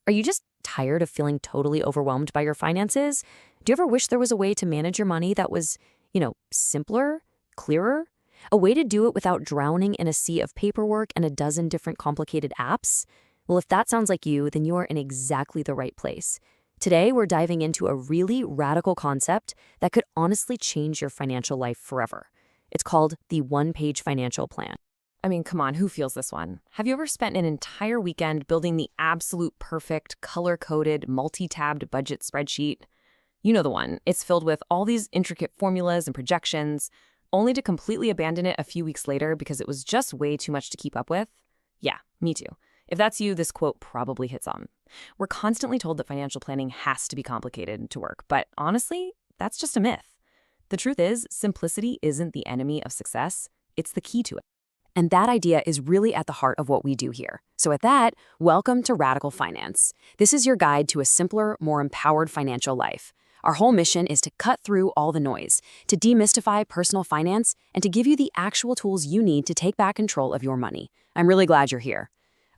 Are you just tired of feeling totally overwhelmed by your finances? Do you ever wish there was a way to manage your money that was, simpler, clearer? A way to do it without drowning in a sea of paperwork and a dozen different complicated apps? Well, if that sounds like you, then you are in exactly the right place. Today, we're diving into a really radical concept that could honestly change your financial life forever. It's called the one-page financial plan. I mean, come on, who feels this one? Have you ever spent an entire weekend building the absolute perfect, color-coded, multi-tabbed budget spreadsheet? You know the one. It's filled with all these intricate formulas and projections, only to completely abandon it a few weeks later because it was just way too much to keep up with? Yeah, me too. If that's you, this quote probably hits on. We're constantly told that financial planning has to be complicated to work, but honestly, that's just a myth. The truth is, simplicity isn't the enemy of success, it's the key to it. And that idea is really at the heart of what we do here. So at that, welcome to Radical Finance. This is your guide to a simpler, more empowered financial life. Our whole mission is to cut through all the noise, to demystify personal finance, and to give you the actual tools you need to take back control of your money. I'm really glad you're here.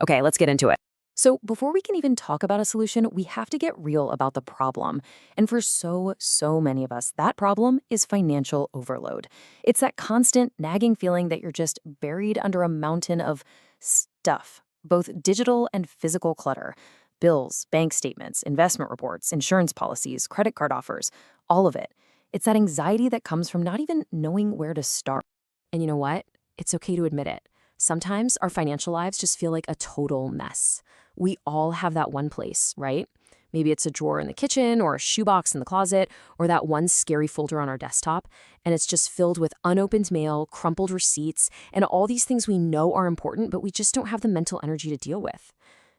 Okay, let's get into it. So before we can even talk about a solution, we have to get real about the problem. And for so many of us, that problem is financial overload. It's that constant nagging feeling that you're just buried under a mountain of stuff, both digital and physical clutter. Bills, bank statements, investment reports, insurance policies, credit card offers, all of it. It's that anxiety that comes from not even knowing where to start. And you know what? It's okay to admit it. Sometimes our financial lives just feel like a total mess. We all have that one place, right? Maybe it's a drawer in the kitchen or a shoebox in the closet or that one scary folder on our desktop, and it's just filled with unopened mail, crumpled receipts, and all these things we know are important, but we just don't have the mental energy to deal with.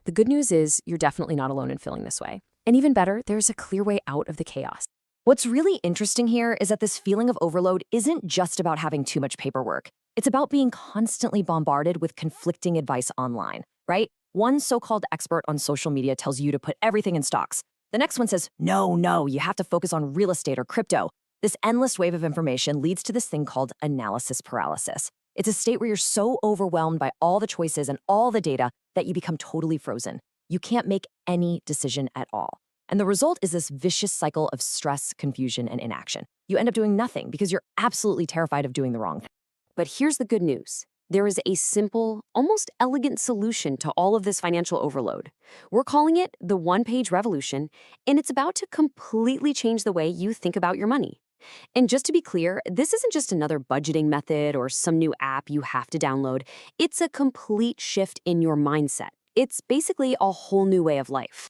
The good news is you're definitely not alone in feeling this way. And even better, there's a clear way out of the chaos. What's really interesting here is that this feeling of overload isn't just about having too much paperwork. It's about being constantly bombarded with conflicting advice online, right? One so-called expert on social media tells you to put everything in stocks. The next one says, no, you have to focus on real estate or crypto. This endless wave of information leads to this thing called analysis paralysis. It's a state where you're so overwhelmed by all the choices and all the data that you become totally frozen. You can't make any decision at all. And the result is this vicious cycle of stress, confusion, and inaction. You end up doing nothing because you're absolutely terrified of doing the wrong thing. But here's the good news. There is a simple, almost elegant solution to all of this financial overload. We're calling it the one-page revolution, and it's about to completely change the way you think about your money. And just to be clear, this isn't just another budgeting method or some new app you have to download. It's a complete shift in your mindset. It's basically a whole new way of life.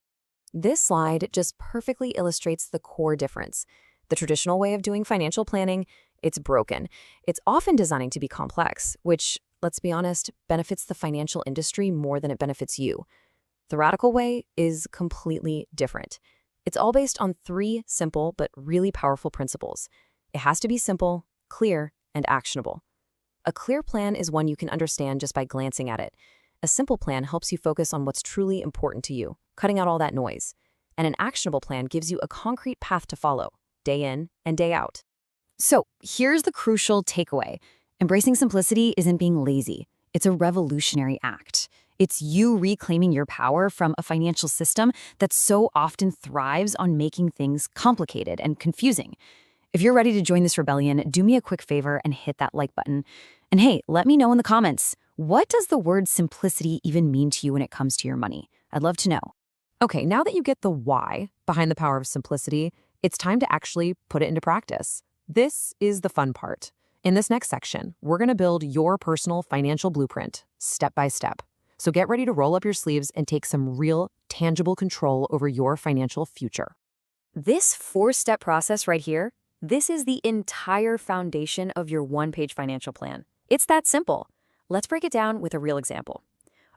This slide just perfectly illustrates the core difference. The traditional way of doing financial planning, it's broken. It's often designing to be complex, which, let's be honest, benefits the financial industry more than it benefits you. The radical way is completely different. It's all based on three simple but really powerful principles. It has to be simple, clear, and actionable. A clear plan is one you can understand just by glancing at it. A simple plan helps you focus on what's truly important to you, cutting out all that noise. And an actionable plan gives you a concrete path to follow, day in and day out. So here's the crucial takeaway. Embracing simplicity isn't being lazy. It's a revolutionary act. It's you reclaiming your power from a financial system that so often thrives on making things complicated and confusing. If you're ready to join this rebellion, do me a quick favor and hit that like button. And hey, let me know in the comments, what does the word simplicity even mean to you when it comes to your money? I'd love to know. Okay, now that you get the why behind the power of simplicity, it's time to actually put it into practice. This is the fun part. In this next section, we're going to build your personal financial blueprint, step by step. So get ready to roll up your sleeves and take some real, tangible control over your financial future. This 4-step process right here, this is the entire foundation of your one-page financial plan. It's that simple. Let's break it down with a real example.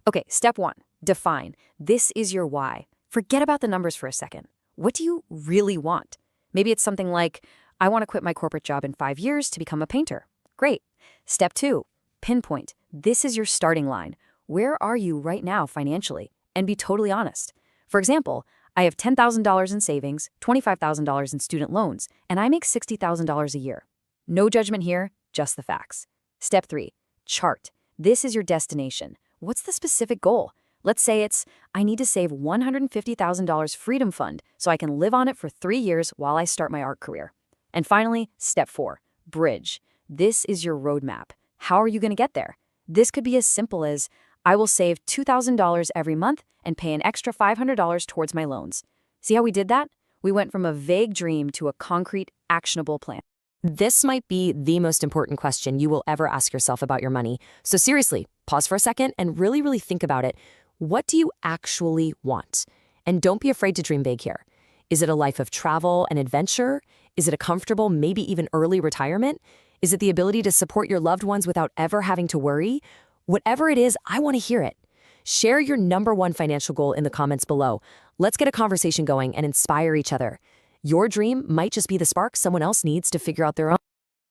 Okay, step 1, define. This is your why. Forget about the numbers for a second. What do you really want? Maybe it's something like, I want to quit my corporate job in 5 years to become a painter. Great. Step 2, pinpoint. This is your starting line. Where are you right now financially? And be totally honest. For example, I have $10,000 in savings, $25,000 in student loans, and I make $60,000 a year. No judgment here, just the facts. Step 3, chart. This is your destination. What's the specific goal? Let's say it's, I need to save $150,000 Freedom Fund so I can live on it for 3 years while I start my art career. And finally, step 4, bridge. This is your roadmap. How are you going to get there? This could be as simple as, I will save $2,000 every month and pay an extra $500 towards my loans. See how we did that? We went from a vague dream to a concrete, actionable plan. This might be the most important question you will ever ask yourself about your money. So seriously, pause for a second and really think about it. What do you actually want? And don't be afraid to dream big here. Is it a life of travel and adventure? Is it a comfortable, maybe even early retirement? Is it the ability to support your loved ones without ever having to worry? Whatever it is, I want to hear it. Share your #1 financial goal in the comments below. Let's get a conversation going and inspire each other. Your dream might just be the spark someone else needs to figure out their own.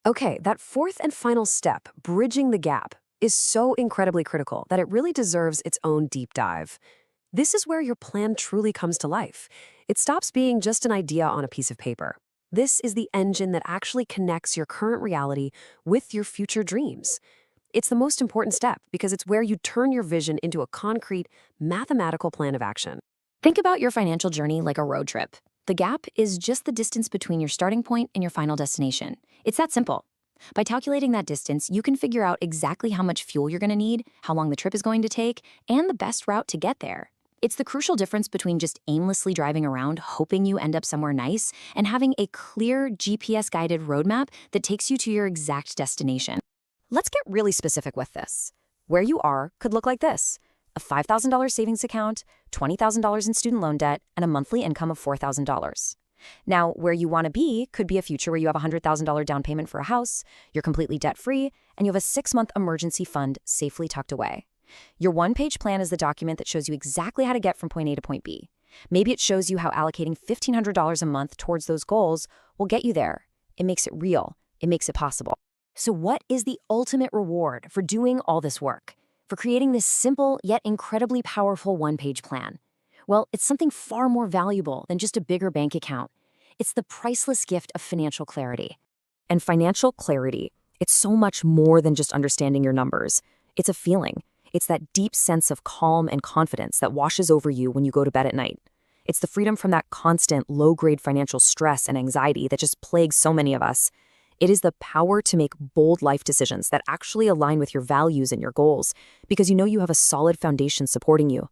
Okay, that fourth and final step, bridging the gap, is so incredibly critical that it really deserves its own deep dive. This is where your plan truly comes to life. It stops being just an idea on a piece of paper. This is the engine that actually connects your current reality with your future dreams. It's the most important step because it's where you turn your vision into a concrete, mathematical plan of action. Think about your financial journey like a road trip. The gap is just the distance between your starting point and your final destination. It's that simple. By calculating that distance, you can figure out exactly how much fuel you're going to need, how long the trip is going to take, and the best route to get there. It's the crucial difference between just aimlessly driving around, hoping you end up somewhere nice, and having a clear GPS-guided roadmap that takes you to your exact destination. Let's get really specific with this. Where you are could look like this: a $5,000 savings account, $20,000 in student loan debt, and a monthly income of $4,000. Now, where you want to be could be a future where you have a $100,000 down payment for a house, you're completely debt-free, and you have a 6-month emergency fund safely tucked away. Your one-page plan is the document that shows you exactly how to get from point A to point B. Maybe it shows you how allocating $1,500 a month towards those goals will get you there. It makes it real. It makes it possible. So what is the ultimate reward for doing all this work? For creating this simple yet incredibly powerful one-page plan? Well, it's something far more valuable than just a bigger bank account. It's the priceless gift of financial clarity. And financial clarity, it's so much more than just understanding your numbers. It's a feeling. It's that deep sense of calm and confidence that washes over you when you go to bed at night. It's the freedom from that constant low-grade financial stress and anxiety that just plagues so many of us. It is the power to make bold life decisions that actually align with your values and your goals, because you know you have a solid foundation supporting you.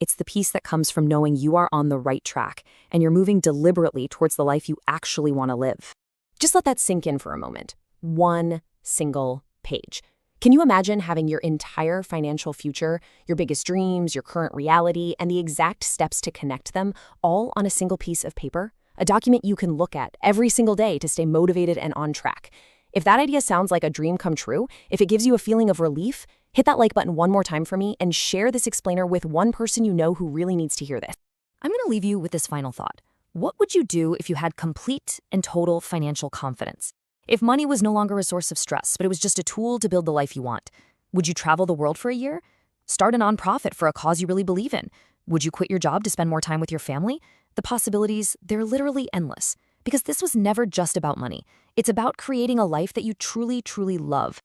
It's the peace that comes from knowing you are on the right track and you're moving deliberately towards the life you actually want to live. Just let that sink in for a moment. One single page. Can you imagine having your entire financial future, your biggest dreams, your current reality, and the exact steps to connect them all on a single piece of paper? A document you can look at every single day to stay motivated and on track. If that idea sounds like a dream come true, if it gives you a feeling of relief, hit that like button one more time for me and share this explainer with one person you know who really needs to hear this. I'm going to leave you with this final thought. What would you do if you had complete and total financial confidence? If money was no longer a source of stress, but it was just a tool to build the life you want? Would you travel the world for a year? Start a nonprofit for a cause you really believe in? Would you quit your job to spend more time with your family? The possibilities, they're literally endless. Because this was never just about money. It's about creating a life that you truly, truly love.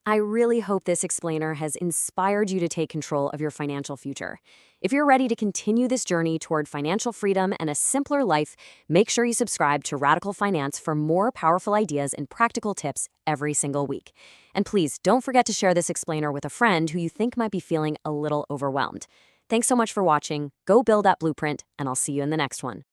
I really hope this explainer has inspired you to take control of your financial future. If you're ready to continue this journey toward financial freedom and a simpler life, make sure you subscribe to Radical Finance for more powerful ideas and practical tips every single week. And please don't forget to share this explainer with a friend who you think might be feeling a little overwhelmed. Thanks so much for watching. Go build that blueprint, and I'll see you in the next one.